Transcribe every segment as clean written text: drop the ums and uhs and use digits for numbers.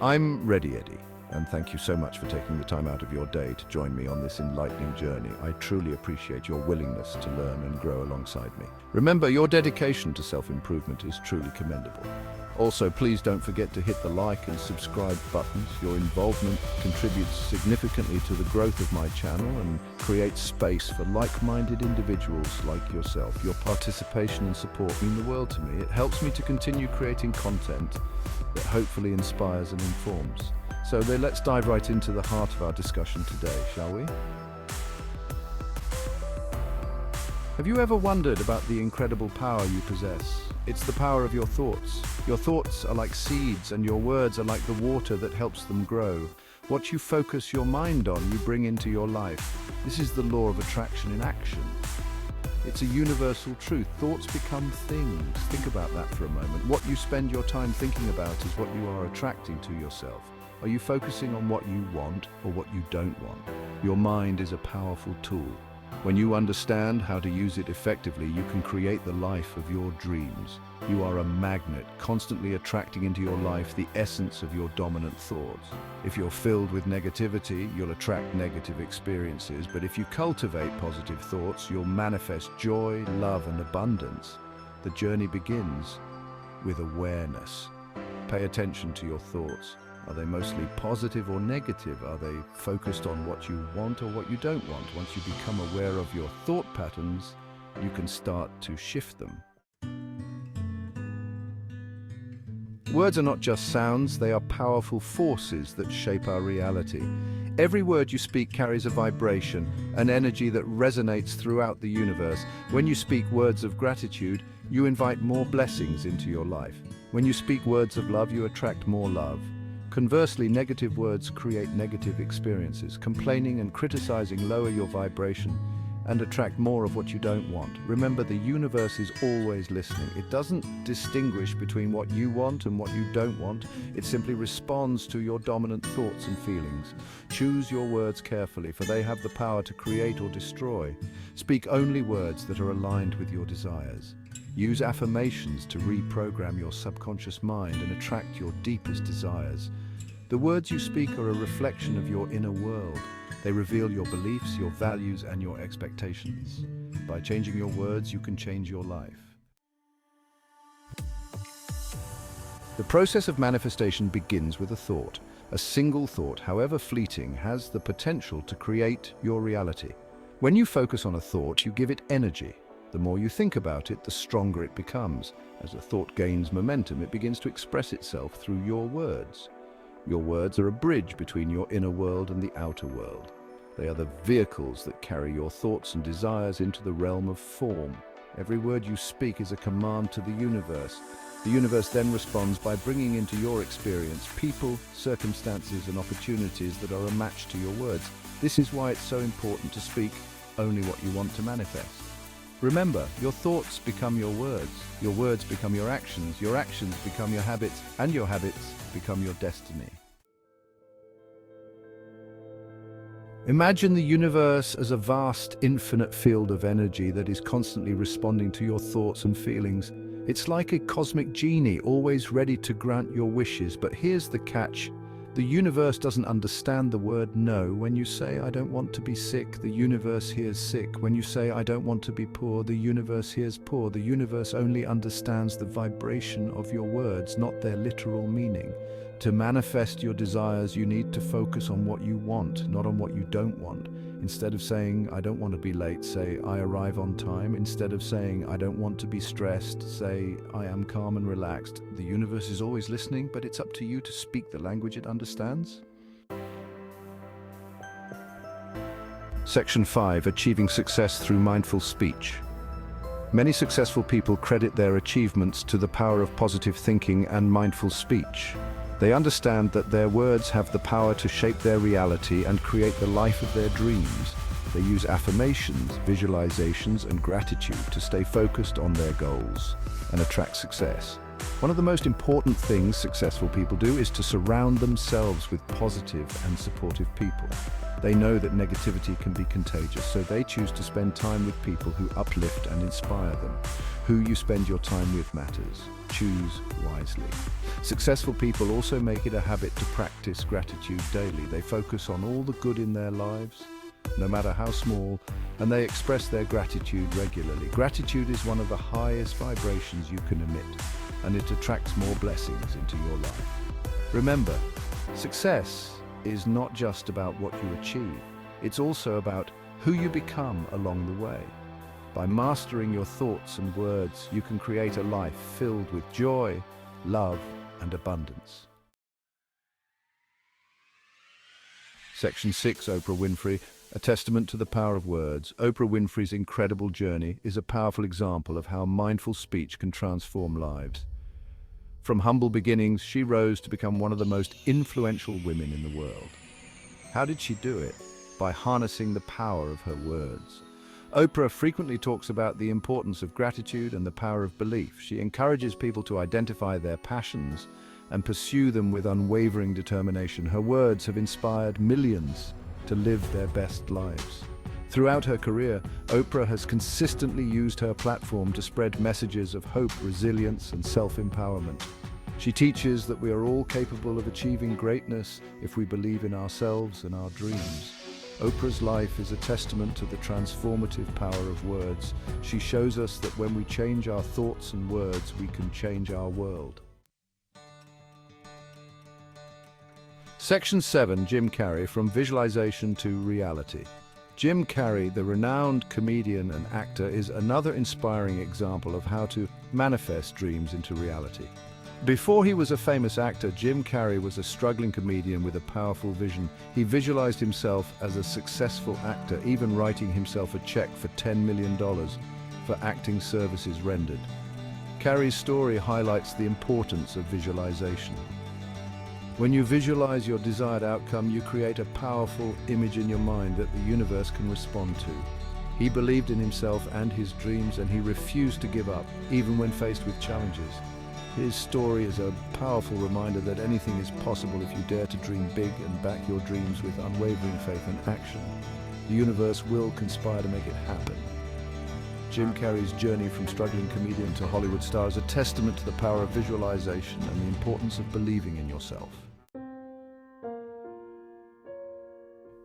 I'm Ready Eddie, and thank you so much for taking the time out of your day to join me on this enlightening journey. I truly appreciate your willingness to learn and grow alongside me. Remember, your dedication to self-improvement is truly commendable. Also, please don't forget to hit the like and subscribe buttons. Your involvement contributes significantly to the growth of my channel and creates space for like-minded individuals like yourself. Your participation and support mean the world to me. It helps me to continue creating content that hopefully inspires and informs. So let's dive right into the heart of our discussion today, shall we? Have you ever wondered about the incredible power you possess? It's the power of your thoughts. Your thoughts are like seeds, and your words are like the water that helps them grow. What you focus your mind on, you bring into your life. This is the law of attraction in action. It's a universal truth. Thoughts become things. Think about that for a moment. What you spend your time thinking about is what you are attracting to yourself. Are you focusing on what you want or what you don't want? Your mind is a powerful tool. When you understand how to use it effectively, you can create the life of your dreams. You are a magnet, constantly attracting into your life the essence of your dominant thoughts. If you're filled with negativity, you'll attract negative experiences, but if you cultivate positive thoughts, you'll manifest joy, love, and abundance. The journey begins with awareness. Pay attention to your thoughts. Are they mostly positive or negative? Are they focused on what you want or what you don't want? Once you become aware of your thought patterns, you can start to shift them. Words are not just sounds, they are powerful forces that shape our reality. Every word you speak carries a vibration, an energy that resonates throughout the universe. When you speak words of gratitude, you invite more blessings into your life. When you speak words of love, you attract more love. Conversely, negative words create negative experiences. Complaining and criticizing lower your vibration and attract more of what you don't want. Remember, the universe is always listening. It doesn't distinguish between what you want and what you don't want. It simply responds to your dominant thoughts and feelings. Choose your words carefully, for they have the power to create or destroy. Speak only words that are aligned with your desires. Use affirmations to reprogram your subconscious mind and attract your deepest desires. The words you speak are a reflection of your inner world. They reveal your beliefs, your values, and your expectations. By changing your words, you can change your life. The process of manifestation begins with a thought. A single thought, however fleeting, has the potential to create your reality. When you focus on a thought, you give it energy. The more you think about it, the stronger it becomes. As a thought gains momentum, it begins to express itself through your words. Your words are a bridge between your inner world and the outer world. They are the vehicles that carry your thoughts and desires into the realm of form. Every word you speak is a command to the universe. The universe then responds by bringing into your experience people, circumstances, and opportunities that are a match to your words. This is why it's so important to speak only what you want to manifest. Remember, your thoughts become your words become your actions become your habits, and your habits become your destiny. Imagine the universe as a vast, infinite field of energy that is constantly responding to your thoughts and feelings. It's like a cosmic genie, always ready to grant your wishes. But here's the catch. The universe doesn't understand the word no. When you say, "I don't want to be sick," the universe hears sick. When you say, "I don't want to be poor," the universe hears poor. The universe only understands the vibration of your words, not their literal meaning. To manifest your desires, you need to focus on what you want, not on what you don't want. Instead of saying, "I don't want to be late," say, "I arrive on time." Instead of saying, "I don't want to be stressed," say, "I am calm and relaxed." The universe is always listening, but it's up to you to speak the language it understands. Section 5. Achieving success through mindful speech. Many successful people credit their achievements to the power of positive thinking and mindful speech. They understand that their words have the power to shape their reality and create the life of their dreams. They use affirmations, visualizations, and gratitude to stay focused on their goals and attract success. One of the most important things successful people do is to surround themselves with positive and supportive people. They know that negativity can be contagious, so they choose to spend time with people who uplift and inspire them. Who you spend your time with matters. Choose wisely. Successful people also make it a habit to practice gratitude daily. They focus on all the good in their lives, no matter how small, and they express their gratitude regularly. Gratitude is one of the highest vibrations you can emit, and it attracts more blessings into your life. Remember, success is not just about what you achieve, it's also about who you become along the way. By mastering your thoughts and words, you can create a life filled with joy, love, and abundance. Section 6, Oprah Winfrey, a testament to the power of words. Oprah Winfrey's incredible journey is a powerful example of how mindful speech can transform lives. From humble beginnings, she rose to become one of the most influential women in the world. How did she do it? By harnessing the power of her words. Oprah frequently talks about the importance of gratitude and the power of belief. She encourages people to identify their passions and pursue them with unwavering determination. Her words have inspired millions to live their best lives. Throughout her career, Oprah has consistently used her platform to spread messages of hope, resilience, and self-empowerment. She teaches that we are all capable of achieving greatness if we believe in ourselves and our dreams. Oprah's life is a testament to the transformative power of words. She shows us that when we change our thoughts and words, we can change our world. Section 7, Jim Carrey, From Visualization to Reality. Jim Carrey, the renowned comedian and actor, is another inspiring example of how to manifest dreams into reality. Before he was a famous actor, Jim Carrey was a struggling comedian with a powerful vision. He visualized himself as a successful actor, even writing himself a check for $10 million for acting services rendered. Carrey's story highlights the importance of visualization. When you visualize your desired outcome, you create a powerful image in your mind that the universe can respond to. He believed in himself and his dreams, and he refused to give up, even when faced with challenges. His story is a powerful reminder that anything is possible if you dare to dream big and back your dreams with unwavering faith and action. The universe will conspire to make it happen. Jim Carrey's journey from struggling comedian to Hollywood star is a testament to the power of visualization and the importance of believing in yourself.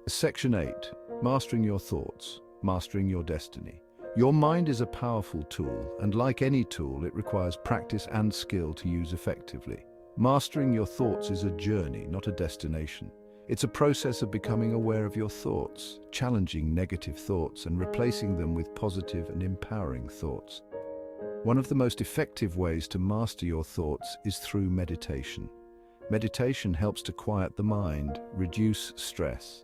Section 8. Mastering your thoughts, mastering your destiny. Your mind is a powerful tool, and like any tool, it requires practice and skill to use effectively. Mastering your thoughts is a journey, not a destination. It's a process of becoming aware of your thoughts, challenging negative thoughts, and replacing them with positive and empowering thoughts. One of the most effective ways to master your thoughts is through meditation. Meditation helps to quiet the mind, reduce stress,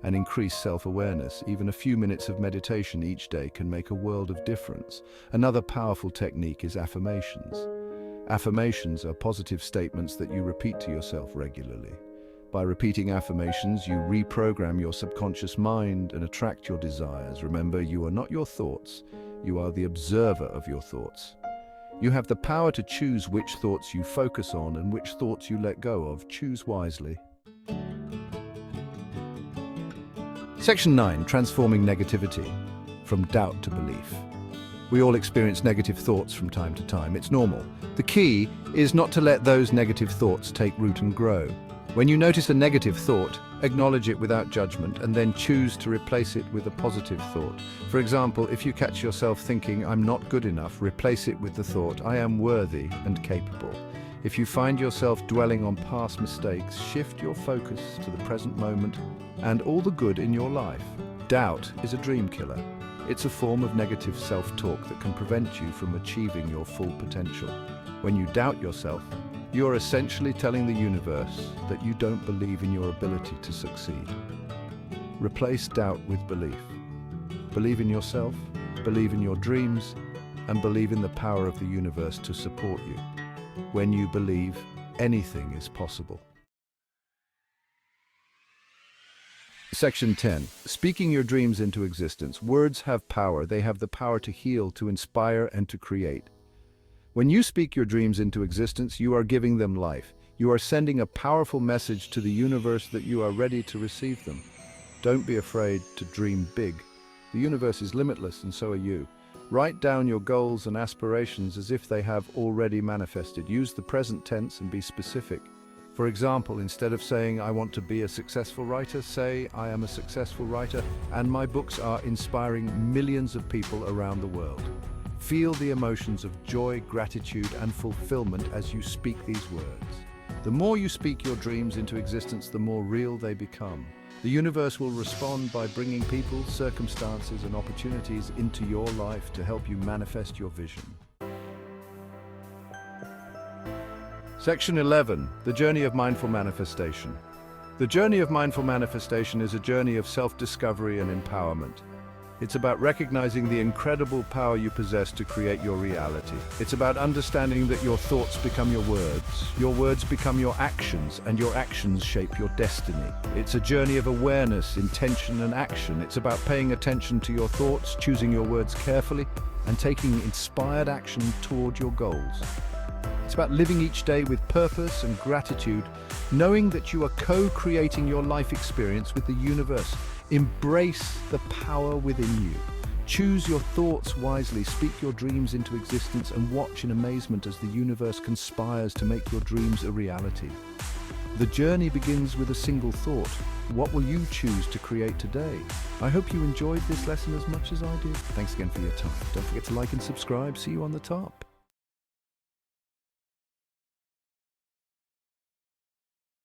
and increase self-awareness. Even a few minutes of meditation each day can make a world of difference. Another powerful technique is affirmations. Affirmations are positive statements that you repeat to yourself regularly. By repeating affirmations, you reprogram your subconscious mind and attract your desires. Remember, you are not your thoughts. You are the observer of your thoughts. You have the power to choose which thoughts you focus on and which thoughts you let go of. Choose wisely. Section 9, Transforming Negativity, From Doubt to Belief. We all experience negative thoughts from time to time. It's normal. The key is not to let those negative thoughts take root and grow. When you notice a negative thought, acknowledge it without judgment and then choose to replace it with a positive thought. For example, if you catch yourself thinking, "I'm not good enough," replace it with the thought, "I am worthy and capable." If you find yourself dwelling on past mistakes, shift your focus to the present moment and all the good in your life. Doubt is a dream killer. It's a form of negative self-talk that can prevent you from achieving your full potential. When you doubt yourself, you're essentially telling the universe that you don't believe in your ability to succeed. Replace doubt with belief. Believe in yourself, believe in your dreams, and believe in the power of the universe to support you. When you believe, anything is possible. Section 10. Speaking your dreams into existence. Words have power. They have the power to heal, to inspire, and to create. When you speak your dreams into existence, you are giving them life. You are sending a powerful message to the universe that you are ready to receive them. Don't be afraid to dream big. The universe is limitless, and so are you. Write down your goals and aspirations as if they have already manifested. Use the present tense and be specific. For example, instead of saying, "I want to be a successful writer," say, "I am a successful writer, and my books are inspiring millions of people around the world." Feel the emotions of joy, gratitude, and fulfillment as you speak these words. The more you speak your dreams into existence, the more real they become. The universe will respond by bringing people, circumstances, and opportunities into your life to help you manifest your vision. Section 11. The Journey of Mindful Manifestation. The journey of mindful manifestation is a journey of self-discovery and empowerment. It's about recognizing the incredible power you possess to create your reality. It's about understanding that your thoughts become your words become your actions, and your actions shape your destiny. It's a journey of awareness, intention, and action. It's about paying attention to your thoughts, choosing your words carefully, and taking inspired action toward your goals. It's about living each day with purpose and gratitude, knowing that you are co-creating your life experience with the universe. Embrace the power within you. Choose your thoughts wisely, speak your dreams into existence, and watch in amazement as the universe conspires to make your dreams a reality. The journey begins with a single thought. What will you choose to create today? I hope you enjoyed this lesson as much as I did. Thanks again for your time. Don't forget to like and subscribe. See you on the top.